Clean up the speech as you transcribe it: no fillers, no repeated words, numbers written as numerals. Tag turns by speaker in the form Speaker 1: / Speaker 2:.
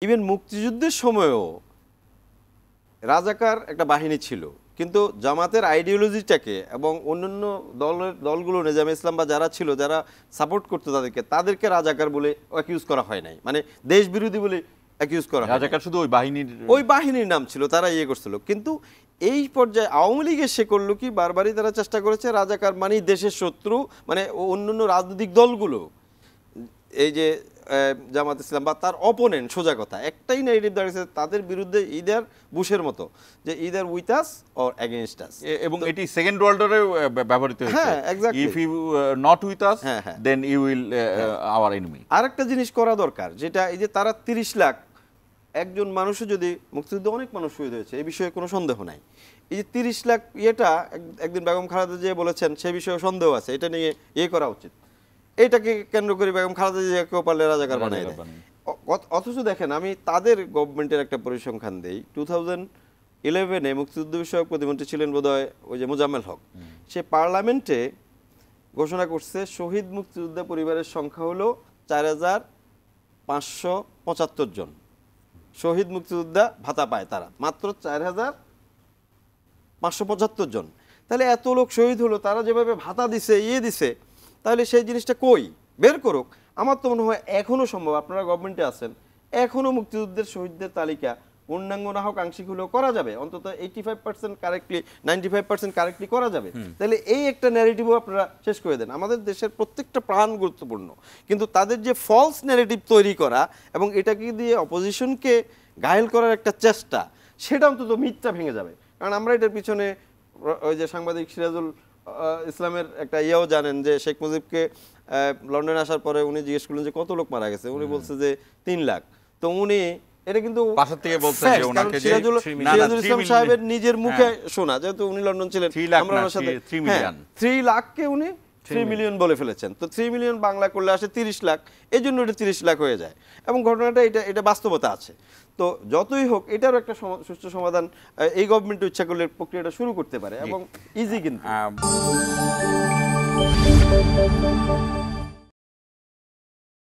Speaker 1: Even মুক্তিযুদ্ধের সময়ও রাজাকার একটা বাহিনী ছিল, কিন্তু জামাতের আইডিওলজিটাকে এবং অন্যান্য দলগুলো নিজামে ইসলাম বা যারা ছিল, যারা সাপোর্ট করতো তাদেরকে রাজাকার বলে অ্যাকিউজ করা হয় নাই, মানে দেশ বিরোধী বলে অ্যাকিউজ করা হয়।
Speaker 2: রাজাকার শুধু ওই
Speaker 1: বাহিনীর নাম ছিল, তারা ইয়ে করছিল। কিন্তু এই পর্যায়ে আওয়ামী লীগের সে করলো কি, বারবারই তারা চেষ্টা করেছে রাজাকার মানেই দেশের শত্রু, মানে অন্যান্য রাজনৈতিক দলগুলো এই যে জামাত ইসলাম বা তার অপোনেন্ট, সোজা কথা একটাই নেগেটিভ দাঁড়িয়েছে তাদের বিরুদ্ধে, ইদার বুশের মতো, যে either with us or against us,
Speaker 2: এবং এটি সেকেন্ড ওয়ার্ল্ড ওয়ারে ব্যবহৃত হয়েছে।
Speaker 1: হ্যাঁ, exactly.
Speaker 2: If you not with us then you will our enemy.
Speaker 1: আরেকটা জিনিস করা দরকার, যেটা এই যে তারা 30 লাখ একজন মানুষও যদি, মুক্তিযুদ্ধে অনেক মানুষ শহীদ হয়েছে, এই বিষয়ে কোনো সন্দেহ নাই। এই যে 30 লাখ ইয়েটা একদিন বেগম খালেদা জিয়া বলেছেন, সে বিষয়ে সন্দেহ আছে, এটা নিয়ে ইয়ে করা উচিত। এইটাকে কেন্দ্র করে বেগম খালেদা জিয়াকেও পারলে রাজাকার বানাই দেয়। অথচ দেখেন, আমি তাদের গভর্নমেন্টের একটা পরিসংখ্যান দেই। 2011-এ মুক্তিযুদ্ধ বিষয়ক প্রতিমন্ত্রী ছিলেন বোধহয় ওই যে মোজাম্মেল হক, সে পার্লামেন্টে ঘোষণা করছে শহীদ মুক্তিযোদ্ধা পরিবারের সংখ্যা হলো 4575 জন। শহীদ মুক্তিযোদ্ধা ভাতা পায় তারা মাত্র 4575 জন। তাহলে এত লোক শহীদ হলো, তারা যেভাবে ভাতা দিছে, ইয়ে দিছে, তাহলে সেই জিনিসটা কই বের করুক। আমার তো মনে হয় এখনো সম্ভব, আপনারা গভর্নমেন্টে আছেন, এখনো মুক্তিযুদ্ধের শহীদদের তালিকা পূর্ণাঙ্গ না হোক আংশিক হলেও করা যাবে, অন্তত 85% কারেক্টলি, 95% কারেক্টলি করা যাবে। তাহলে এই একটা ন্যারেটিভও আপনারা শেষ করে দেন। আমাদের দেশের প্রত্যেকটা প্রাণ গুরুত্বপূর্ণ, কিন্তু তাদের যে ফলস ন্যারেটিভ তৈরি করা এবং এটাকে দিয়ে অপোজিশনকে ঘায়েল করার একটা চেষ্টা, সেটা অন্তত মিথটা ভেঙে যাবে। কারণ আমরা এটার পিছনে ওই যে সাংবাদিক সিরাজুল ইসলামের একটা ইয়েও জানেন, যে শেখ মুজিবকে লন্ডনে আসার পরে উনি জিজ্ঞেস করলেন যে কত লোক মারা গেছে, উনি বলছে যে 3 লাখ। তো উনি এটা কিন্তু
Speaker 2: পাশের থেকে বলছেন যে ওনাকে যে
Speaker 1: সিরাজুল ইসলাম সাহেবের নিজের মুখে শোনা, যেহেতু উনি লন্ডন ছিলেন, আমরা ওনার সাথে 3 লাখকে উনি 3 মিলিয়ন বলে ফেলেছেন। তো 3 মিলিয়ন বাংলা করলে আসে 30 লাখ, এই জন্য এটা 30 লাখ হয়ে যায়। এবং ঘটনাটা এটা বাস্তবতা আছে। তো যতই হোক, এটারও একটা সুষ্ঠু সমাধান এই গভর্নমেন্ট ইচ্ছা করলে প্রক্রিয়াটা শুরু করতে পারে, এবং ইজি কিন্তু।